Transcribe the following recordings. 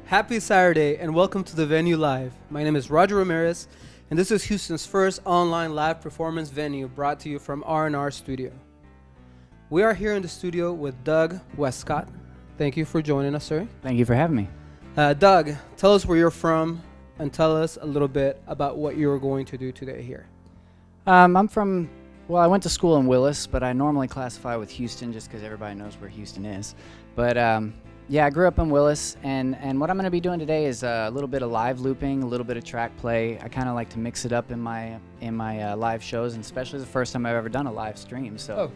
Happy Saturday and welcome to the venue live. My name is Roger Ramirez and this is Houston's first online live performance venue brought to you from R&R Studio. We are here in the studio with Doug Westcott. Thank you for joining us, sir. Thank you for having me. Doug, tell us where you're from and tell us a little bit about what you're going to do today here. I went to school in Willis, but I normally classify with Houston just because everybody knows where Houston is. But yeah, I grew up in Willis, and what I'm going to be doing today is a little bit of live looping, a little bit of track play. I kind of like to mix it up in my live shows, and especially the first time I've ever done a live stream. So,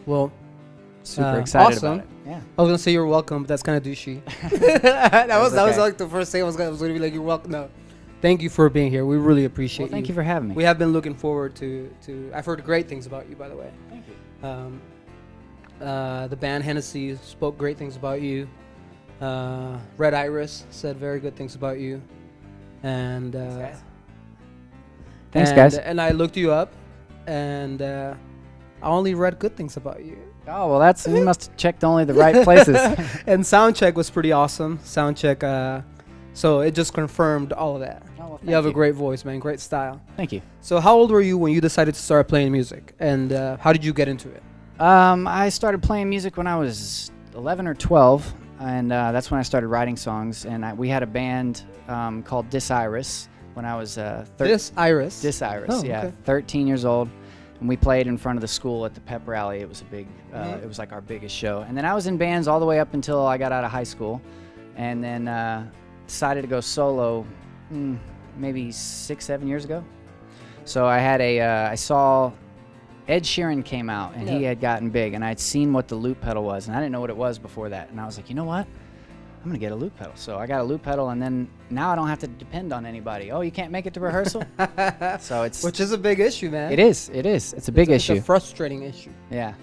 super excited awesome. about it. Yeah, I was gonna say you're welcome, but that's kind of douchey. that was like the first thing I was gonna be like, you're welcome. No, thank you for being here. We really appreciate you. Thank you for having me. We have been looking forward to. I've heard great things about you, by the way. Thank you. The band Hennessy spoke great things about you. Red Iris said very good things about you, and Thanks, guys. And I looked you up, and I only read good things about you. Oh well, you must have checked only the right places. And Soundcheck was pretty awesome. Soundcheck, so it just confirmed all of that. Oh, well, you have a great voice, man. Great style. Thank you. So how old were you when you decided to start playing music, and how did you get into it? I started playing music when I was 11 or 12. And that's when I started writing songs. And we had a band called Iris when I was 13. Iris? Iris, oh, yeah, okay. 13 years old. And we played in front of the school at the pep rally. It was a big, it was like our biggest show. And then I was in bands all the way up until I got out of high school. And then decided to go solo maybe 6-7 years ago. So I had I saw Ed Sheeran came out, and he had gotten big, and I'd seen what the loop pedal was, and I didn't know what it was before that. And I was like, you know what? I'm going to get a loop pedal. So I got a loop pedal, and then now I don't have to depend on anybody. Oh, you can't make it to rehearsal? So it's... Which is a big issue, man. It is. It's a big issue. It's a frustrating issue. Yeah.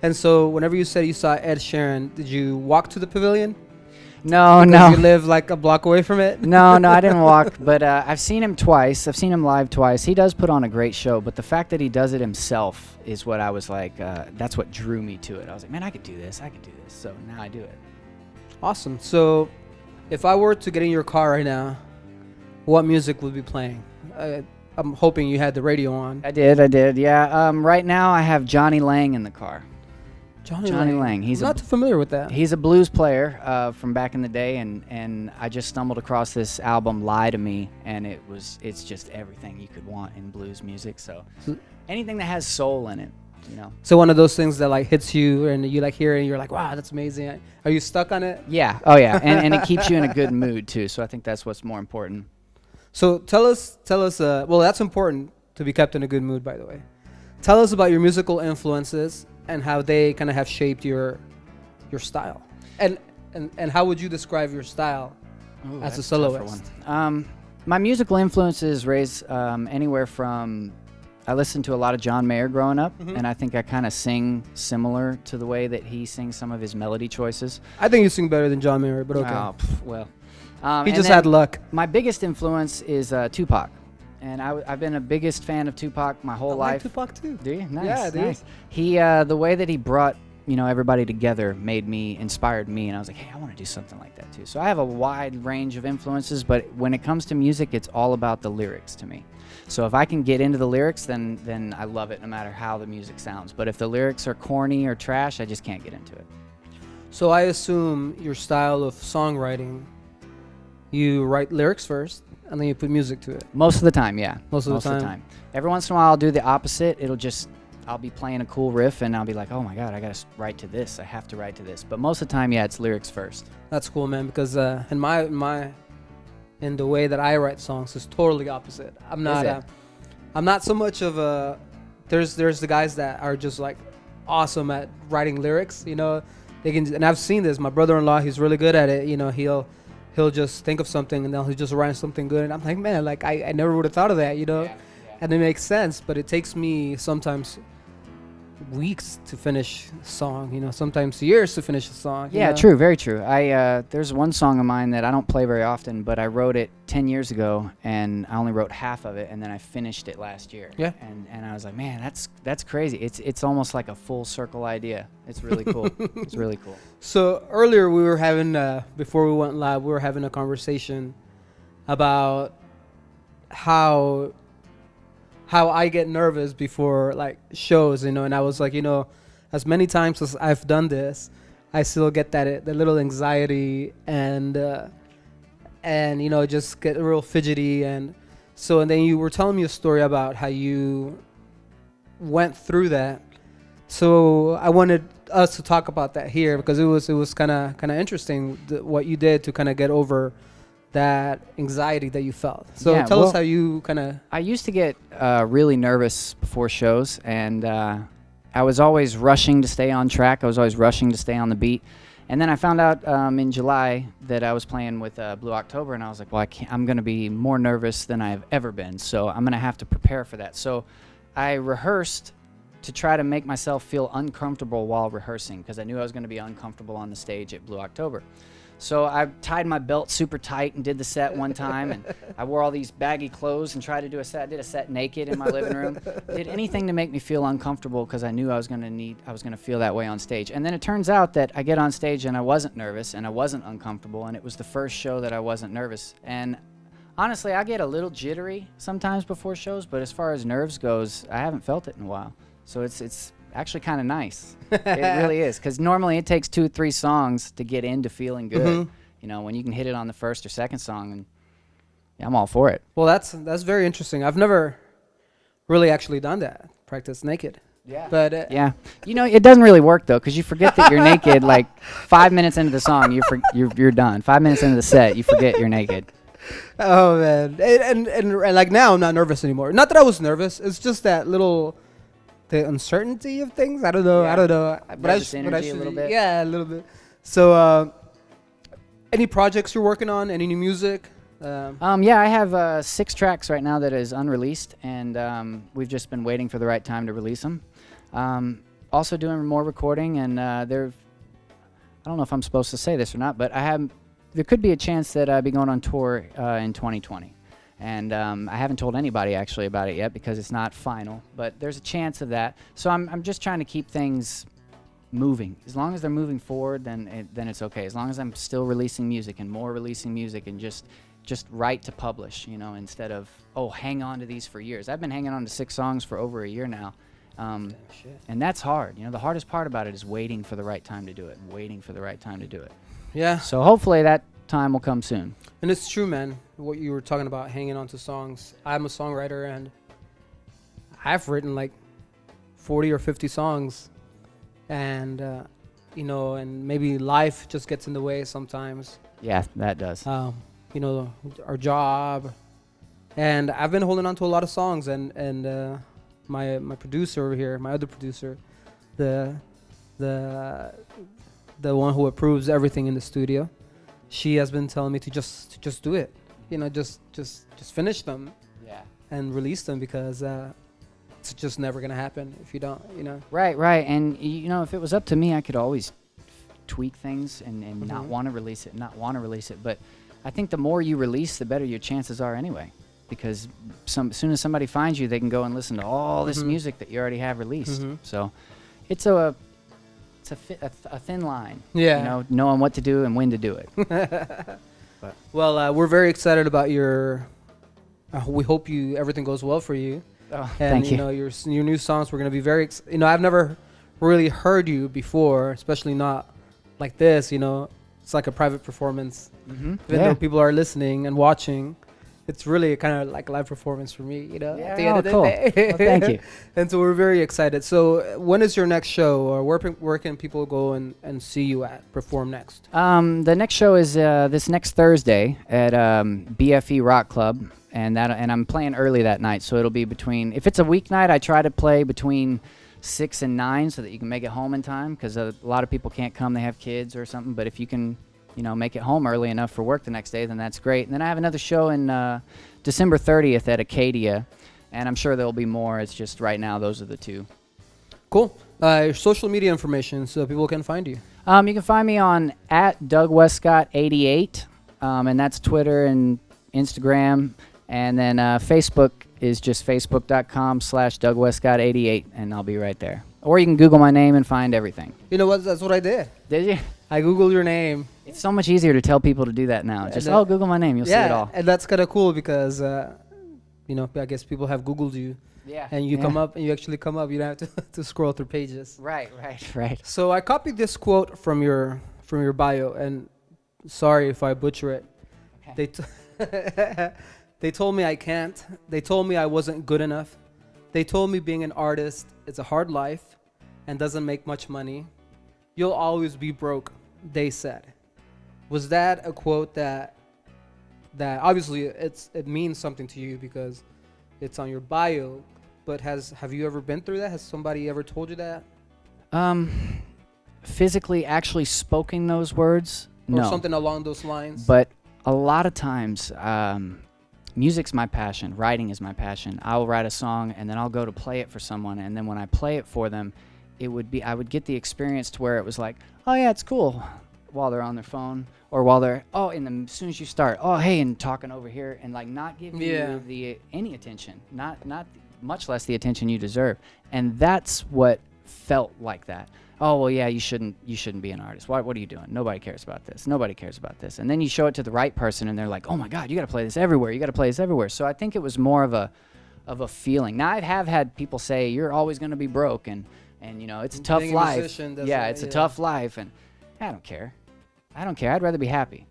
And so whenever you said you saw Ed Sheeran, did you walk to the pavilion? No. You live like a block away from it? No, I didn't walk, but I've seen him twice. I've seen him live twice. He does put on a great show, but the fact that he does it himself is what I was like, that's what drew me to it. I was like, man, I could do this. So now I do it. Awesome. So if I were to get in your car right now, what music would be playing? I'm hoping you had the radio on. I did, yeah. Right now I have Johnny Lang in the car. Johnny Lang. I'm not too familiar with that. He's a blues player from back in the day, and I just stumbled across this album, Lie to Me, and it's just everything you could want in blues music. So anything that has soul in it, you know. So one of those things that like hits you, and you like hear it, and you're like, wow, that's amazing. Are you stuck on it? Yeah. Oh yeah. And it keeps you in a good mood too. So I think that's what's more important. So tell us. Well, that's important to be kept in a good mood, by the way. Tell us about your musical influences and how they kind of have shaped your style, and how would you describe your style as a soloist? My musical influences range anywhere from, I listened to a lot of John Mayer growing up, and I think I kind of sing similar to the way that he sings some of his melody choices. I think you sing better than John Mayer, but okay. Oh, well. He just had luck. My biggest influence is Tupac. And I've been a biggest fan of Tupac my whole life. I like Tupac too. Do you? Nice. Yeah, dude. Nice. He, the way that he brought, everybody together inspired me, and I was like, hey, I want to do something like that too. So I have a wide range of influences, but when it comes to music, it's all about the lyrics to me. So if I can get into the lyrics, then I love it no matter how the music sounds. But if the lyrics are corny or trash, I just can't get into it. So I assume your style of songwriting, you write lyrics first, and then you put music to it. Most of the time, yeah. Most of the time. Every once in a while, I'll do the opposite. I'll be playing a cool riff, and I'll be like, oh my God, I got to write to this. I have to write to this. But most of the time, yeah, it's lyrics first. That's cool, man, because in the way that I write songs is totally opposite. I'm not so much of a, there's the guys that are just like awesome at writing lyrics, they can, and I've seen this. My brother-in-law, he's really good at it. He'll just think of something and then he'll just write something good. And I'm like, man, like I never would have thought of that, Yeah. And it makes sense, but it takes me sometimes weeks to finish a song, you know, sometimes years to finish a song. Yeah, true, very true. There's one song of mine that I don't play very often, but I wrote it 10 years ago, and I only wrote half of it, and then I finished it last year. Yeah. And I was like, man, that's crazy. It's almost like a full circle idea. It's really cool. It's really cool. So earlier we were having, before we went live, we were having a conversation about how I get nervous before like shows, you know, and I was like, you know, as many times as I've done this, I still get that little anxiety and you know, just get real fidgety. And then you were telling me a story about how you went through that. So I wanted us to talk about that here because it was kind of interesting what you did to kind of get over that anxiety that you felt. So yeah, tell us how you kind of... I used to get really nervous before shows, and I was always rushing to stay on track. I was always rushing to stay on the beat. And then I found out in July that I was playing with Blue October, and I was like, well, I'm going to be more nervous than I've ever been, so I'm going to have to prepare for that. So I rehearsed to try to make myself feel uncomfortable while rehearsing, because I knew I was going to be uncomfortable on the stage at Blue October. So I tied my belt super tight and did the set one time, and I wore all these baggy clothes and tried to do a set. I did a set naked in my living room. Did anything to make me feel uncomfortable because I knew I was going to feel that way on stage. And then it turns out that I get on stage and I wasn't nervous and I wasn't uncomfortable, and it was the first show that I wasn't nervous. And honestly, I get a little jittery sometimes before shows, but as far as nerves goes, I haven't felt it in a while. So it's actually kind of nice. It really is, because normally it takes 2 or 3 songs to get into feeling good. Mm-hmm. You know, when you can hit it on the first or second song, and yeah, I'm all for it. Well, that's very interesting. I've never really actually done that, practice naked. Yeah. But yeah, you know, it doesn't really work though, because you forget that you're naked. Like 5 minutes into the song, you're done. 5 minutes into the set, you forget you're naked. Oh man, and like now I'm not nervous anymore. Not that I was nervous. It's just that little. The uncertainty of things. I don't know. Yeah. I don't know. But I should, a little bit. Yeah, a little bit. So, any projects you're working on? Any new music? Yeah, I have 6 tracks right now that is unreleased, and we've just been waiting for the right time to release them. Also doing more recording, and I don't know if I'm supposed to say this or not, but there could be a chance that I'll be going on tour in 2020. And I haven't told anybody actually about it yet because it's not final, but there's a chance of that. So I'm just trying to keep things moving. As long as they're moving forward, then it's okay. As long as I'm still releasing music and more releasing music and just write to publish, you know, instead of hang on to these for years. I've been hanging on to 6 songs for over a year now, and that's hard. You know, the hardest part about it is waiting for the right time to do it and waiting for the right time to do it. Yeah. So hopefully that time will come soon. And it's true, man, what you were talking about, hanging on to songs. I'm a songwriter, and I've written like 40 or 50 songs, and you know, and maybe life just gets in the way sometimes. Yeah, that does. You know, our job, and I've been holding on to a lot of songs, and my producer over here, my other producer, the one who approves everything in the studio, she has been telling me to just do it, you know, just finish them, yeah, and release them, because it's just never gonna happen if you don't, you know. Right, and you know, if it was up to me, I could always tweak things and not want to release it. But I think the more you release, the better your chances are anyway, because as soon as somebody finds you, they can go and listen to all this music that you already have released. So it's a thin line, yeah, you know, knowing what to do and when to do it. But. Well, we're very excited about your. We hope everything goes well for you. Oh, and thank you. You know, your new songs. We're gonna be very. You know, I've never really heard you before, especially not like this. You know, it's like a private performance. Even though people are listening and watching, it's really kind of like a live performance for me, you know, at the end of the day. Well, thank you. And so we're very excited. So when is your next show, or where can people go and see you perform next? The next show is this next Thursday at BFE Rock Club, and I'm playing early that night, so it'll be if it's a weeknight, I try to play between 6 and 9 so that you can make it home in time, because a lot of people can't come, they have kids or something, but if you can, you know, make it home early enough for work the next day, then that's great. And then I have another show in December 30th at Acadia, and I'm sure there'll be more. It's just right now those are the 2. Cool. Your social media information so people can find you. You can find me on at Doug Westcott 88, and that's Twitter and Instagram, and then Facebook is just facebook.com/Doug Westcott 88, and I'll be right there. Or you can Google my name and find everything. You know what? That's what I did. Did you? I Googled your name. It's so much easier to tell people to do that now. Just Google my name, you'll see it all. And that's kind of cool because I guess people have Googled you. Yeah. And you come up, and you actually come up. You don't have to scroll through pages. Right. So I copied this quote from your bio, and sorry if I butcher it. They told me I can't. They told me I wasn't good enough. They told me being an artist is a hard life and doesn't make much money. You'll always be broke, they said. Was that a quote that obviously it means something to you because it's on your bio, but have you ever been through that? Has somebody ever told you that? Physically actually spoken those words? No. Or something along those lines? But a lot of times, music's my passion. Writing is my passion. I'll write a song and then I'll go to play it for someone, and then when I play it for them, I would get the experience to where it was like, oh yeah, it's cool, while they're on their phone, or while they're as soon as you start, oh hey, and talking over here, and like not giving you any attention, not much less the attention you deserve, and that's what felt like that. Oh well, yeah, you shouldn't be an artist. What are you doing? Nobody cares about this. Nobody cares about this. And then you show it to the right person, and they're like, oh my God, you got to play this everywhere. You got to play this everywhere. So I think it was more of a feeling. Now I have had people say you're always going to be broke, and it's a tough life. Yeah, it's a tough life, and I don't care. I'd rather be happy.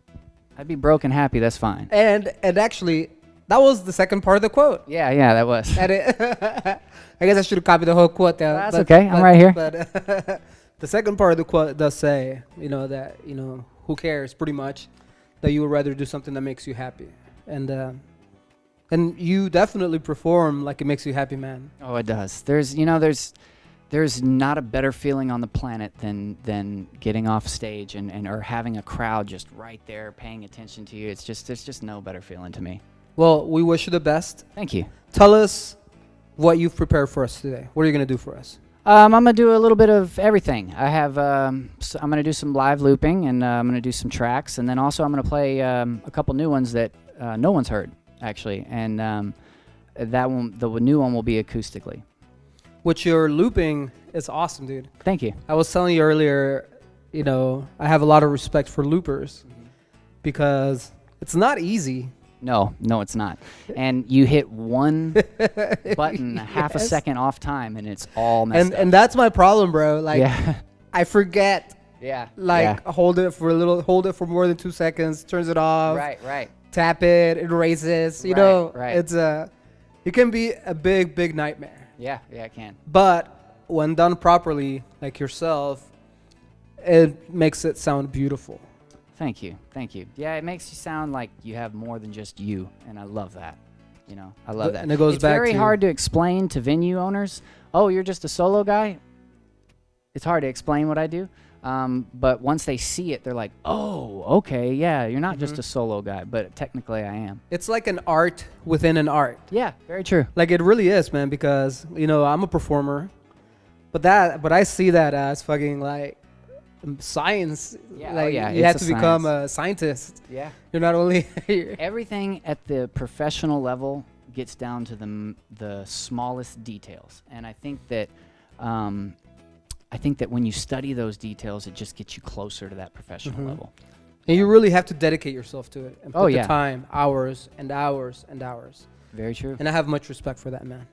I'd be broke and happy. That's fine. And actually, that was the second part of the quote. Yeah, that was. I guess I should have copied the whole quote there. That's okay. I'm right here. But the second part of the quote does say, that who cares, pretty much, that you would rather do something that makes you happy, and you definitely perform like it makes you happy, man. Oh, it does. There's not a better feeling on the planet than getting off stage or having a crowd just right there paying attention to you. There's just no better feeling to me. Well, we wish you the best. Thank you. Tell us what you've prepared for us today. What are you going to do for us? I'm going to do a little bit of everything. I have, I'm going to do some live looping, and I'm going to do some tracks, and then also I'm going to play a couple new ones that no one's heard, actually, and the new one will be acoustically. What you're looping is awesome, dude. Thank you. I was telling you earlier, I have a lot of respect for loopers because it's not easy. No, it's not. And you hit one button half a second off time, and it's all messed up. And that's my problem, bro. Like, I forget. Yeah. Hold it for more than 2 seconds, turns it off. Right. Tap it erases. Right. It's it can be a big nightmare. Yeah, it can. But when done properly, like yourself, it makes it sound beautiful. Thank you. Yeah, it makes you sound like you have more than just you, and I love that. I love that. And it goes it's back very to hard to explain to venue owners. Oh, you're just a solo guy? It's hard to explain what I do. But once they see it, they're like, oh, okay, yeah, you're not just a solo guy, but technically I am. It's like an art within an art. Yeah, very true. Like it really is, man, because, I'm a performer, but I see that as fucking like science. Yeah, you have to become a scientist. Yeah. You're not only everything at the professional level gets down to the smallest details, and I think that when you study those details, it just gets you closer to that professional level. And you really have to dedicate yourself to it and put the time, hours and hours and hours. Very true. And I have much respect for that, man.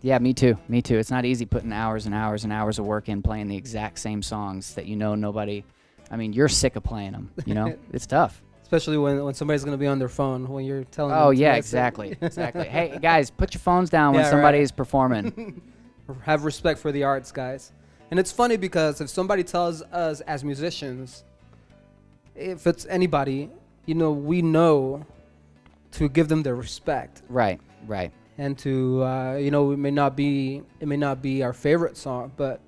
Yeah, me too. It's not easy putting hours and hours and hours of work in playing the exact same songs that nobody. I mean, you're sick of playing them. It's tough. Especially when somebody's going to be on their phone when you're telling them. Oh, yeah, exactly. Hey, guys, put your phones down when somebody's performing. Have respect for the arts, guys. And it's funny because if somebody tells us as musicians, if it's anybody, we know to give them their respect. Right. And to, it may not be our favorite song, but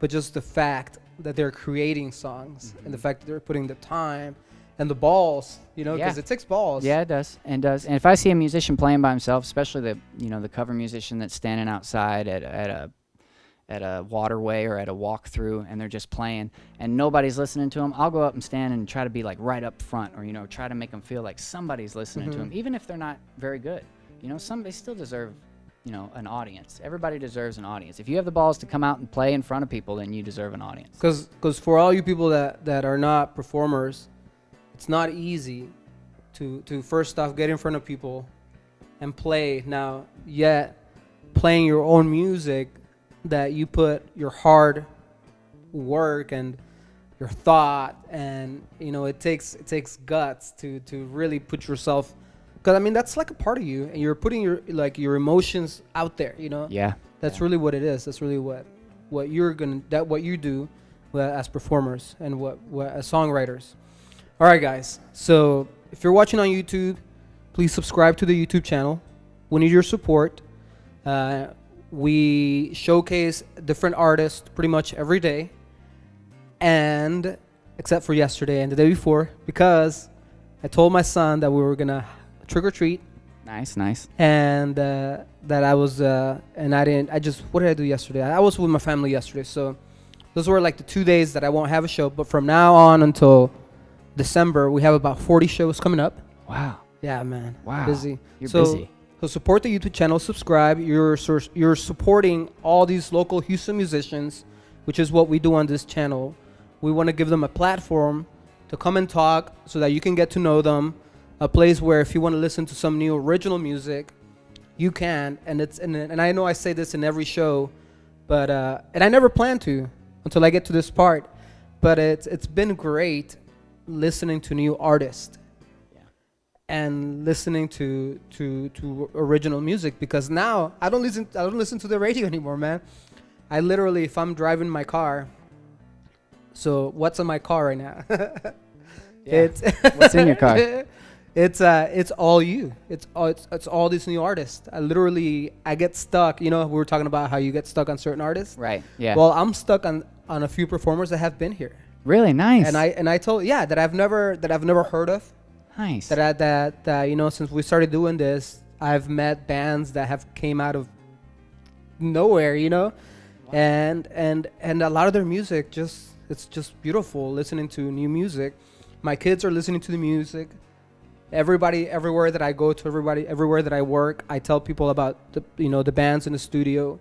just the fact that they're creating songs and the fact that they're putting the time and the balls, because it takes balls. Yeah, it does. And if I see a musician playing by himself, especially the cover musician that's standing outside at at a waterway or at a walkthrough, and they're just playing, and nobody's listening to them, I'll go up and stand and try to be like right up front, or try to make them feel like somebody's listening to them, even if they're not very good. They still deserve an audience. Everybody deserves an audience. If you have the balls to come out and play in front of people, then you deserve an audience. Because for all you people that are not performers, it's not easy to first off get in front of people and play. Now, yet playing your own music that you put your hard work and your thought, and it takes guts to really put yourself, because that's like a part of you, and you're putting your emotions out there. Yeah. That's really what it is. That's really what you do as performers and what as songwriters. All right, guys. So if you're watching on YouTube, please subscribe to the YouTube channel. We need your support. We showcase different artists pretty much every day, and except for yesterday and the day before, because I told my son that we were gonna trick or treat. Nice. And that I was and I didn't. What did I do yesterday? I was with my family yesterday, so those were like the 2 days that I won't have a show. But from now on until December, we have about 40 shows coming up. Wow. Yeah, man. Wow. Busy. You're busy. So support the YouTube channel, subscribe. You're supporting all these local Houston musicians, which is what we do on this channel. We want to give them a platform to come and talk so that you can get to know them, a place where if you want to listen to some new original music, you can. And I know I say this in every show, but and I never plan to until I get to this part, but it's been great listening to new artists and listening to original music, because now I don't listen to the radio anymore, man. I literally, if I'm driving my car, so what's in my car right now? What's in your car? It's all you. It's all these new artists. I get stuck. We were talking about how you get stuck on certain artists. Right. Yeah. Well, I'm stuck on a few performers that have been here. Really nice. And I told that I've never heard of. Nice. That since we started doing this, I've met bands that have came out of nowhere, Wow. and a lot of their music it's just beautiful listening to new music. My kids are listening to the music. Everybody, everywhere that I go to, everywhere that I work, I tell people about the bands in the studio,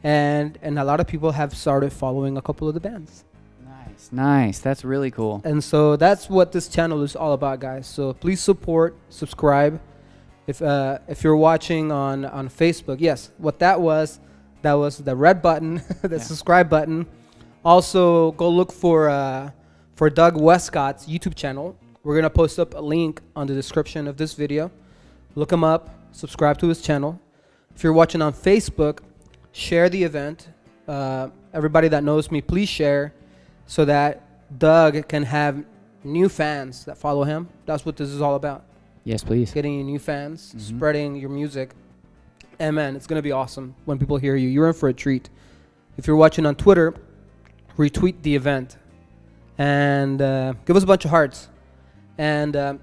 and a lot of people have started following a couple of the bands. Nice. That's really cool. And so that's what this channel is all about, guys. So please subscribe. If you're watching on Facebook, yes, what that was the red button, the subscribe button. Also, go look for Doug Westcott's YouTube channel. We're gonna post up a link on the description of this video. Look him up. Subscribe to his channel. If you're watching on Facebook, share the event. Everybody that knows me, please share, so that Doug can have new fans that follow him. That's what this is all about. Yes, please. Getting new fans, spreading your music. And man, it's going to be awesome when people hear you. You're in for a treat. If you're watching on Twitter, retweet the event and give us a bunch of hearts. And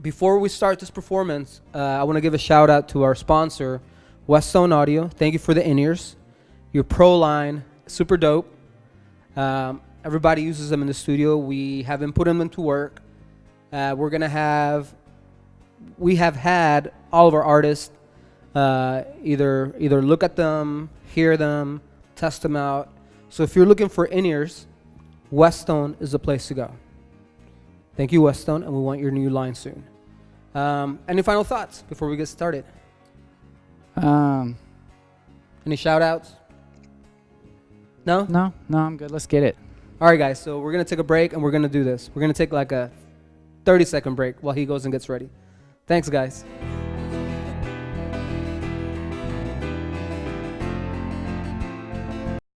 before we start this performance, I want to give a shout out to our sponsor, Westone Audio. Thank you for the in-ears. Your Pro line, super dope. Everybody uses them in the studio. We have been putting them to work. We have had all of our artists either look at them, hear them, test them out. So if you're looking for in-ears, Westone is the place to go. Thank you, Westone, and we want your new line soon. Any final thoughts before we get started? Any shout-outs? No? No, I'm good. Let's get it. All right, guys. So we're going to take a break, and we're going to do this. We're going to take like a 30-second break while he goes and gets ready. Thanks, guys.